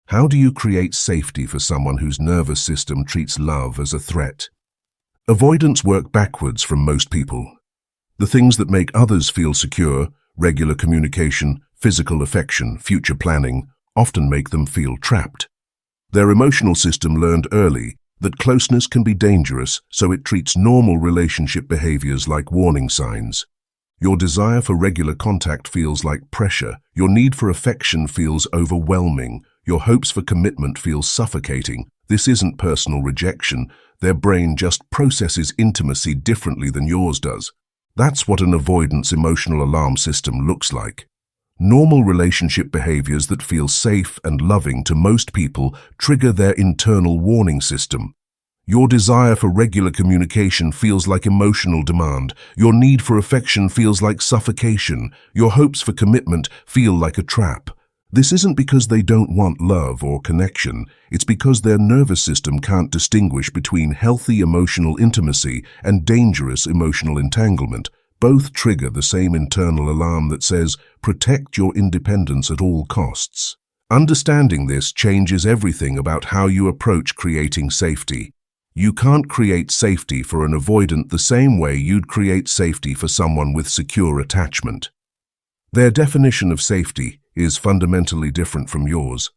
How do you create safety for someone whose nervous system treats love as a threat? Avoidants work backwards from most people. The things that make others feel secure, regular communication, physical affection, future planning, often make them feel trapped. Their emotional system learned early that closeness can be dangerous, so it treats normal relationship behaviors like warning signs. Your desire for regular contact feels like pressure. Your need for affection feels overwhelming. Your hopes for commitment feel suffocating. This isn't personal rejection. Their brain just processes intimacy differently than yours does. That's what an avoidance emotional alarm system looks like. Normal relationship behaviors that feel safe and loving to most people trigger their internal warning system. Your desire for regular communication feels like emotional demand. Your need for affection feels like suffocation. Your hopes for commitment feel like a trap. This isn't because they don't want love or connection. It's because their nervous system can't distinguish between healthy emotional intimacy and dangerous emotional entanglement. Both trigger the same internal alarm that says, protect your independence at all costs. Understanding this changes everything about how you approach creating safety. You can't create safety for an avoidant the same way you'd create safety for someone with secure attachment. Their definition of safety is fundamentally different from yours.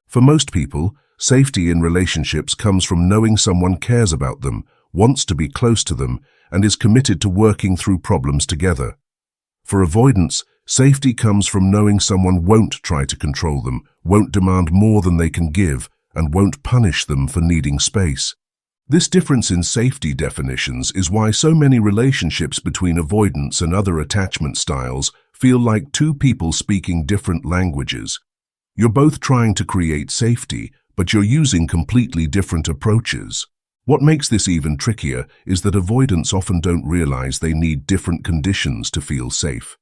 For most people, safety in relationships comes from knowing someone cares about them, wants to be close to them, and is committed to working through problems together. For avoidance, safety comes from knowing someone won't try to control them, won't demand more than they can give, and won't punish them for needing space. This difference in safety definitions is why so many relationships between avoidance and other attachment styles feel like two people speaking different languages. You're both trying to create safety, but you're using completely different approaches. What makes this even trickier is that avoidants often don't realize they need different conditions to feel safe.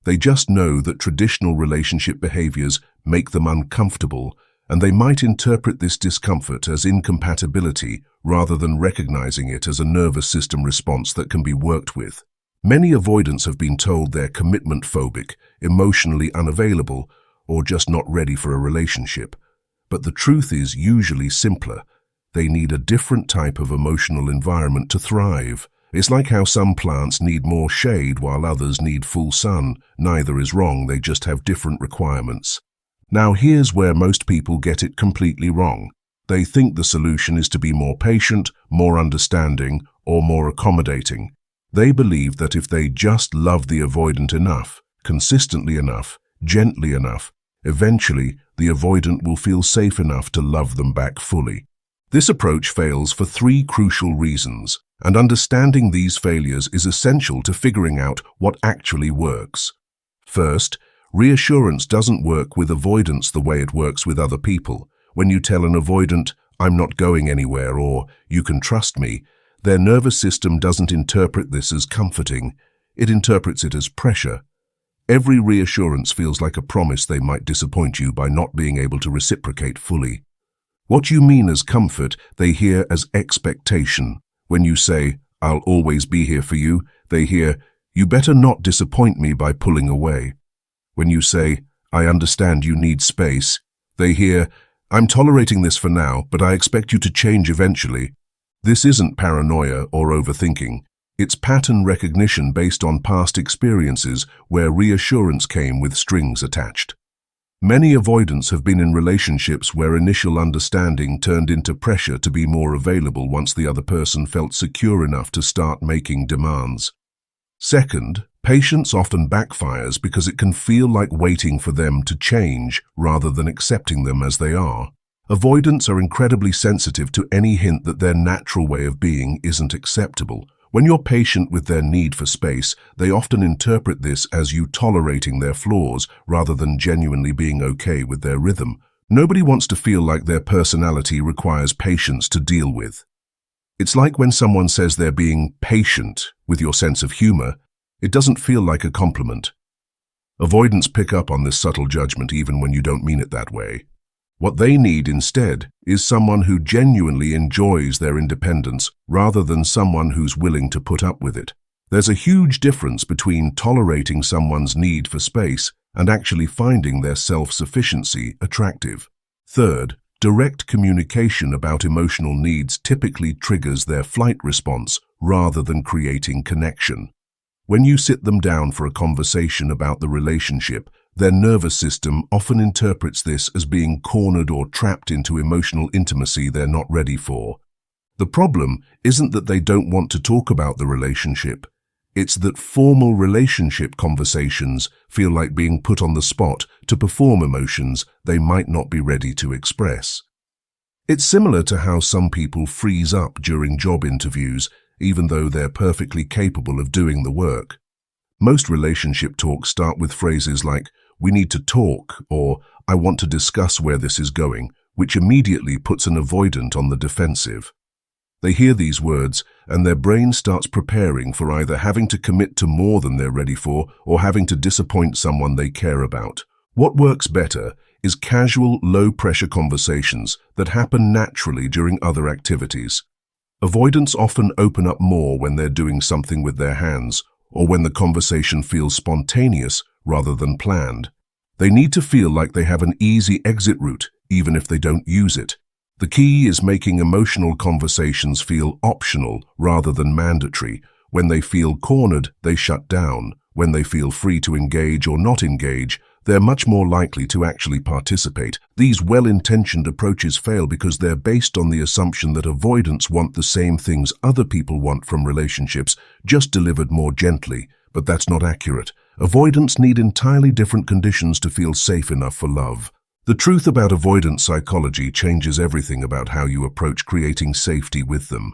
They just know that traditional relationship behaviors make them uncomfortable, and they might interpret this discomfort as incompatibility rather than recognizing it as a nervous system response that can be worked with. Many avoidants have been told they're commitment phobic, emotionally unavailable, or just not ready for a relationship. But the truth is usually simpler. They need a different type of emotional environment to thrive. It's like how some plants need more shade while others need full sun. Neither is wrong, they just have different requirements. Now here's where most people get it completely wrong. They think the solution is to be more patient, more understanding, or more accommodating. They believe that if they just love the avoidant enough, consistently enough, gently enough, eventually the avoidant will feel safe enough to love them back fully. This approach fails for three crucial reasons, and understanding these failures is essential to figuring out what actually works. First, reassurance doesn't work with avoidance the way it works with other people. When you tell an avoidant, "I'm not going anywhere," or "you can trust me," their nervous system doesn't interpret this as comforting. It interprets it as pressure. Every reassurance feels like a promise they might disappoint you by not being able to reciprocate fully. What you mean as comfort, they hear as expectation. When you say, "I'll always be here for you," they hear, "You better not disappoint me by pulling away." When you say, "I understand you need space," they hear, "I'm tolerating this for now, but I expect you to change eventually." This isn't paranoia or overthinking. It's pattern recognition based on past experiences where reassurance came with strings attached. Many avoidants have been in relationships where initial understanding turned into pressure to be more available once the other person felt secure enough to start making demands. Second, patience often backfires because it can feel like waiting for them to change rather than accepting them as they are. Avoidants are incredibly sensitive to any hint that their natural way of being isn't acceptable. When you're patient with their need for space, they often interpret this as you tolerating their flaws rather than genuinely being okay with their rhythm. Nobody wants to feel like their personality requires patience to deal with. It's like when someone says they're being patient with your sense of humor, it doesn't feel like a compliment. Avoidants pick up on this subtle judgment even when you don't mean it that way. What they need instead is someone who genuinely enjoys their independence rather than someone who's willing to put up with it. There's a huge difference between tolerating someone's need for space and actually finding their self-sufficiency attractive. Third, direct communication about emotional needs typically triggers their flight response rather than creating connection. When you sit them down for a conversation about the relationship, their nervous system often interprets this as being cornered or trapped into emotional intimacy they're not ready for. The problem isn't that they don't want to talk about the relationship. It's that formal relationship conversations feel like being put on the spot to perform emotions they might not be ready to express. It's similar to how some people freeze up during job interviews, even though they're perfectly capable of doing the work. Most relationship talks start with phrases like, "We need to talk," or "I want to discuss where this is going," which immediately puts an avoidant on the defensive. They hear these words, and their brain starts preparing for either having to commit to more than they're ready for or having to disappoint someone they care about. What works better is casual, low-pressure conversations that happen naturally during other activities. Avoidants often open up more when they're doing something with their hands or when the conversation feels spontaneous rather than planned. They need to feel like they have an easy exit route, even if they don't use it. The key is making emotional conversations feel optional rather than mandatory. When they feel cornered, they shut down. When they feel free to engage or not engage, they're much more likely to actually participate. These well-intentioned approaches fail because they're based on the assumption that avoidants want the same things other people want from relationships, just delivered more gently. But that's not accurate. Avoidants need entirely different conditions to feel safe enough for love. The truth about avoidant psychology changes everything about how you approach creating safety with them.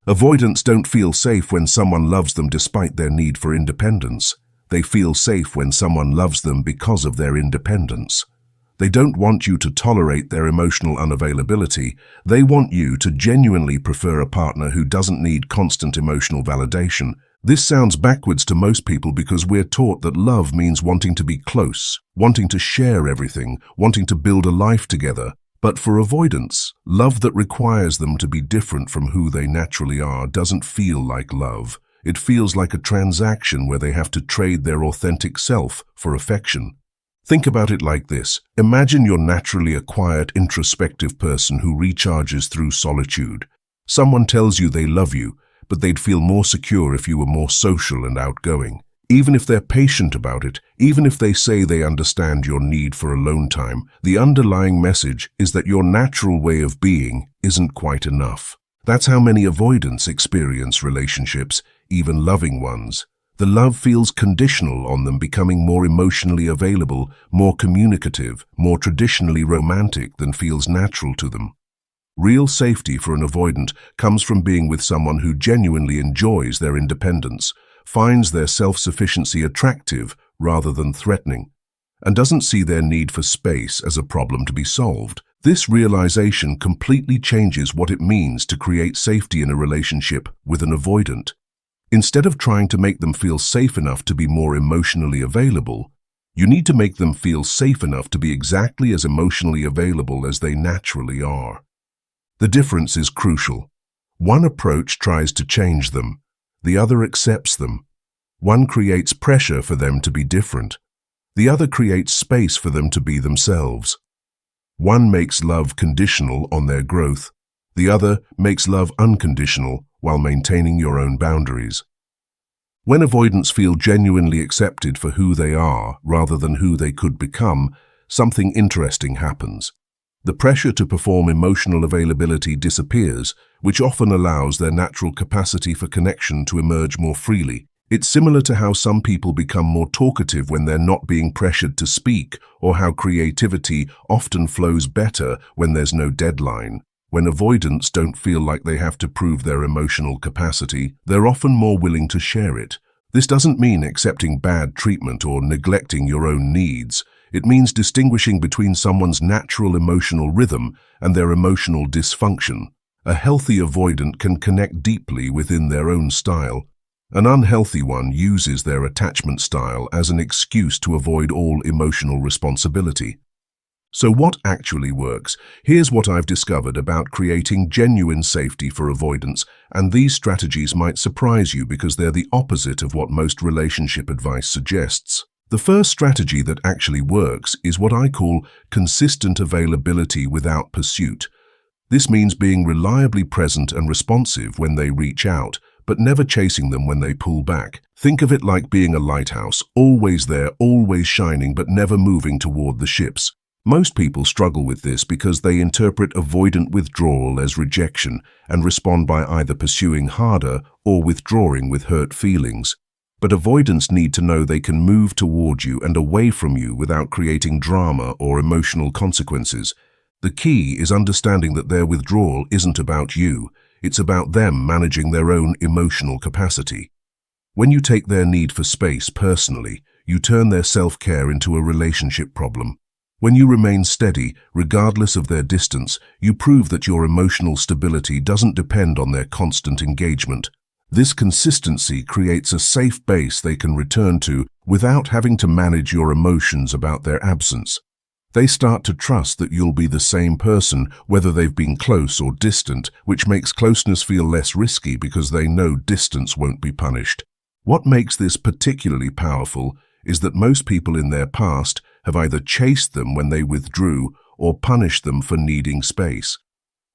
Avoidants don't feel safe when someone loves them despite their need for independence. They feel safe when someone loves them because of their independence. They don't want you to tolerate their emotional unavailability. They want you to genuinely prefer a partner who doesn't need constant emotional validation. This sounds backwards to most people because we're taught that love means wanting to be close, wanting to share everything, wanting to build a life together. But for avoidants, love that requires them to be different from who they naturally are doesn't feel like love. It feels like a transaction where they have to trade their authentic self for affection. Think about it like this. Imagine you're naturally a quiet, introspective person who recharges through solitude. Someone tells you they love you, but they'd feel more secure if you were more social and outgoing. Even if they're patient about it, even if they say they understand your need for alone time, the underlying message is that your natural way of being isn't quite enough. That's how many avoidants experience relationships, even loving ones. The love feels conditional on them becoming more emotionally available, more communicative, more traditionally romantic than feels natural to them. Real safety for an avoidant comes from being with someone who genuinely enjoys their independence, finds their self-sufficiency attractive rather than threatening, and doesn't see their need for space as a problem to be solved. This realization completely changes what it means to create safety in a relationship with an avoidant. Instead of trying to make them feel safe enough to be more emotionally available, you need to make them feel safe enough to be exactly as emotionally available as they naturally are. The difference is crucial. One approach tries to change them. The other accepts them. One creates pressure for them to be different. The other creates space for them to be themselves. One makes love conditional on their growth. The other makes love unconditional while maintaining your own boundaries. When avoidants feel genuinely accepted for who they are rather than who they could become, something interesting happens. The pressure to perform emotional availability disappears, which often allows their natural capacity for connection to emerge more freely. It's similar to how some people become more talkative when they're not being pressured to speak, or how creativity often flows better when there's no deadline. When avoidants don't feel like they have to prove their emotional capacity, they're often more willing to share it. This doesn't mean accepting bad treatment or neglecting your own needs. It means distinguishing between someone's natural emotional rhythm and their emotional dysfunction. A healthy avoidant can connect deeply within their own style. An unhealthy one uses their attachment style as an excuse to avoid all emotional responsibility. So what actually works? Here's what I've discovered about creating genuine safety for avoidance, and these strategies might surprise you because they're the opposite of what most relationship advice suggests. The first strategy that actually works is what I call consistent availability without pursuit. This means being reliably present and responsive when they reach out, but never chasing them when they pull back. Think of it like being a lighthouse, always there, always shining, but never moving toward the ships. Most people struggle with this because they interpret avoidant withdrawal as rejection and respond by either pursuing harder or withdrawing with hurt feelings. But avoidants need to know they can move toward you and away from you without creating drama or emotional consequences. The key is understanding that their withdrawal isn't about you. It's about them managing their own emotional capacity. When you take their need for space personally, you turn their self-care into a relationship problem. When you remain steady, regardless of their distance, you prove that your emotional stability doesn't depend on their constant engagement. This consistency creates a safe base they can return to without having to manage your emotions about their absence. They start to trust that you'll be the same person, whether they've been close or distant, which makes closeness feel less risky because they know distance won't be punished. What makes this particularly powerful is that most people in their past have either chased them when they withdrew or punished them for needing space.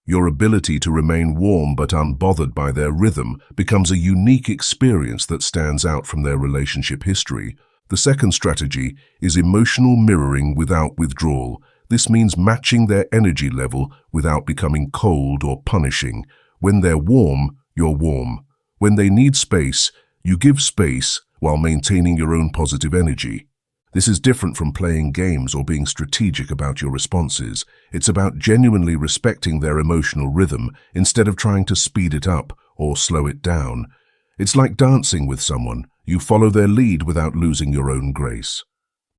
Your ability to remain warm but unbothered by their rhythm becomes a unique experience that stands out from their relationship history. The second strategy is emotional mirroring without withdrawal. This means matching their energy level without becoming cold or punishing. When they're warm, you're warm. When they need space, you give space while maintaining your own positive energy. This is different from playing games or being strategic about your responses. It's about genuinely respecting their emotional rhythm instead of trying to speed it up or slow it down. It's like dancing with someone. You follow their lead without losing your own grace.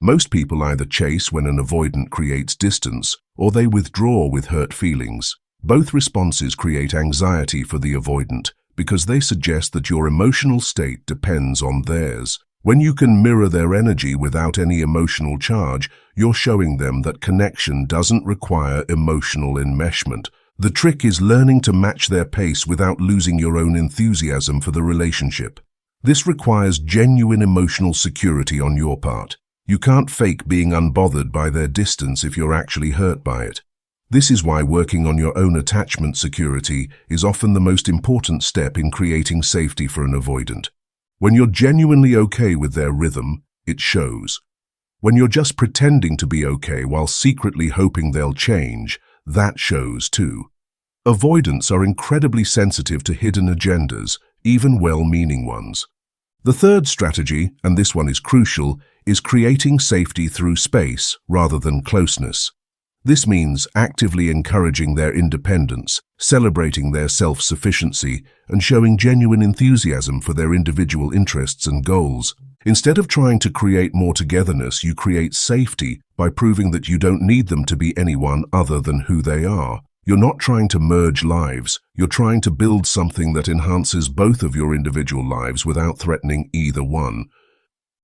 Most people either chase when an avoidant creates distance, or they withdraw with hurt feelings. Both responses create anxiety for the avoidant because they suggest that your emotional state depends on theirs. When you can mirror their energy without any emotional charge, you're showing them that connection doesn't require emotional enmeshment. The trick is learning to match their pace without losing your own enthusiasm for the relationship. This requires genuine emotional security on your part. You can't fake being unbothered by their distance if you're actually hurt by it. This is why working on your own attachment security is often the most important step in creating safety for an avoidant. When you're genuinely okay with their rhythm, it shows. When you're just pretending to be okay while secretly hoping they'll change, that shows too. Avoidants are incredibly sensitive to hidden agendas, even well-meaning ones. The third strategy, and this one is crucial, is creating safety through space rather than closeness. This means actively encouraging their independence, celebrating their self-sufficiency, and showing genuine enthusiasm for their individual interests and goals. Instead of trying to create more togetherness, you create safety by proving that you don't need them to be anyone other than who they are. You're not trying to merge lives. You're trying to build something that enhances both of your individual lives without threatening either one.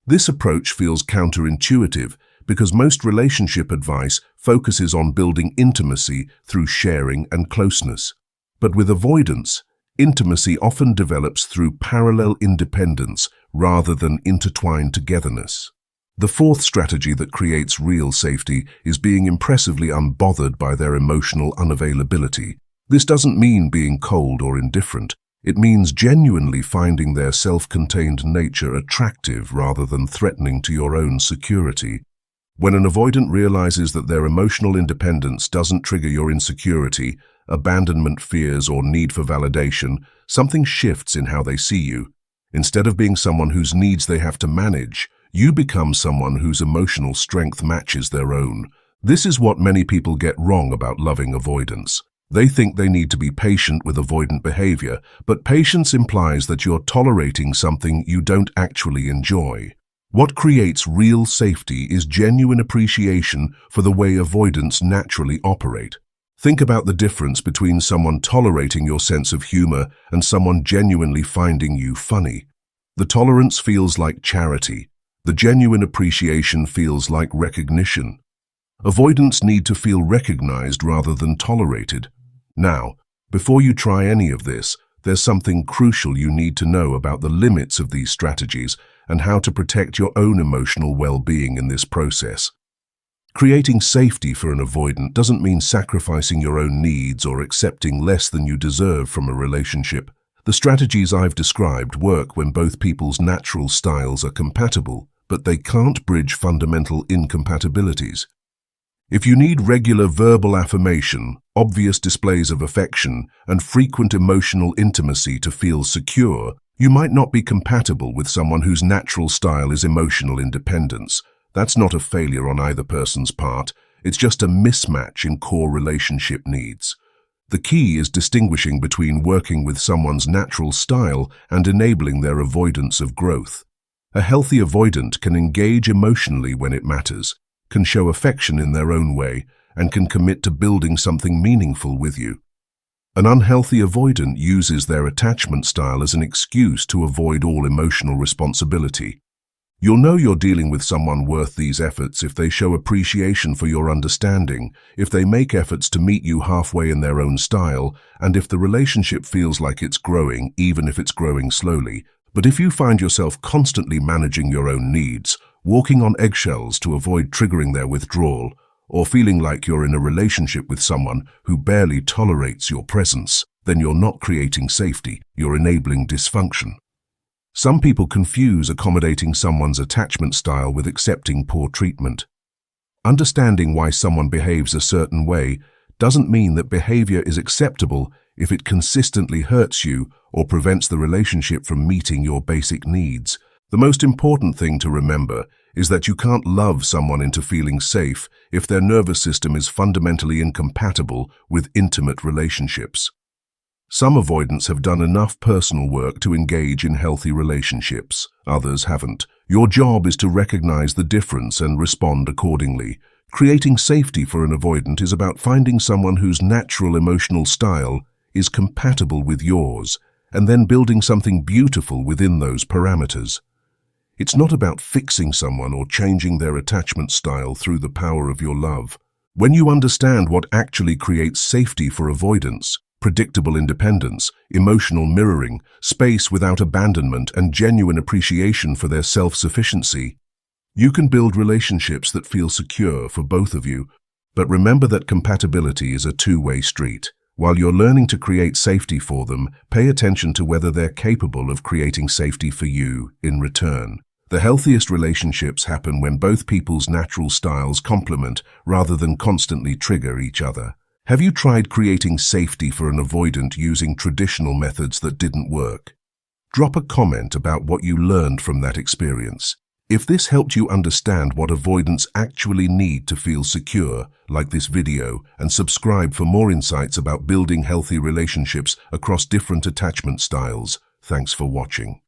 This approach feels counterintuitive because most relationship advice focuses on building intimacy through sharing and closeness. But with avoidance, intimacy often develops through parallel independence rather than intertwined togetherness. The fourth strategy that creates real safety is being impressively unbothered by their emotional unavailability. This doesn't mean being cold or indifferent. It means genuinely finding their self-contained nature attractive rather than threatening to your own security. When an avoidant realizes that their emotional independence doesn't trigger your insecurity, abandonment fears, or need for validation, something shifts in how they see you. Instead of being someone whose needs they have to manage, you become someone whose emotional strength matches their own. This is what many people get wrong about loving avoidance. They think they need to be patient with avoidant behavior, but patience implies that you're tolerating something you don't actually enjoy. What creates real safety is genuine appreciation for the way avoidants naturally operate. Think about the difference between someone tolerating your sense of humor and someone genuinely finding you funny. The tolerance feels like charity. The genuine appreciation feels like recognition. Avoidants need to feel recognized rather than tolerated. Now, before you try any of this, there's something crucial you need to know about the limits of these strategies and how to protect your own emotional well-being in this process. Creating safety for an avoidant doesn't mean sacrificing your own needs or accepting less than you deserve from a relationship. The strategies I've described work when both people's natural styles are compatible, but they can't bridge fundamental incompatibilities. If you need regular verbal affirmation, obvious displays of affection, and frequent emotional intimacy to feel secure, you might not be compatible with someone whose natural style is emotional independence. That's not a failure on either person's part, it's just a mismatch in core relationship needs. The key is distinguishing between working with someone's natural style and enabling their avoidance of growth. A healthy avoidant can engage emotionally when it matters, can show affection in their own way, and can commit to building something meaningful with you. An unhealthy avoidant uses their attachment style as an excuse to avoid all emotional responsibility. You'll know you're dealing with someone worth these efforts if they show appreciation for your understanding, if they make efforts to meet you halfway in their own style, and if the relationship feels like it's growing, even if it's growing slowly. But if you find yourself constantly managing your own needs, walking on eggshells to avoid triggering their withdrawal, or feeling like you're in a relationship with someone who barely tolerates your presence, then you're not creating safety, you're enabling dysfunction. Some people confuse accommodating someone's attachment style with accepting poor treatment. Understanding why someone behaves a certain way doesn't mean that behavior is acceptable if it consistently hurts you or prevents the relationship from meeting your basic needs. The most important thing to remember is that you can't love someone into feeling safe if their nervous system is fundamentally incompatible with intimate relationships. Some avoidants have done enough personal work to engage in healthy relationships. Others haven't. Your job is to recognize the difference and respond accordingly. Creating safety for an avoidant is about finding someone whose natural emotional style is compatible with yours, and then building something beautiful within those parameters. It's not about fixing someone or changing their attachment style through the power of your love. When you understand what actually creates safety for avoidance, predictable independence, emotional mirroring, space without abandonment, and genuine appreciation for their self-sufficiency, you can build relationships that feel secure for both of you. But remember that compatibility is a two-way street. While you're learning to create safety for them, pay attention to whether they're capable of creating safety for you in return. The healthiest relationships happen when both people's natural styles complement rather than constantly trigger each other. Have you tried creating safety for an avoidant using traditional methods that didn't work? Drop a comment about what you learned from that experience. If this helped you understand what avoidants actually need to feel secure, like this video, and subscribe for more insights about building healthy relationships across different attachment styles. Thanks for watching.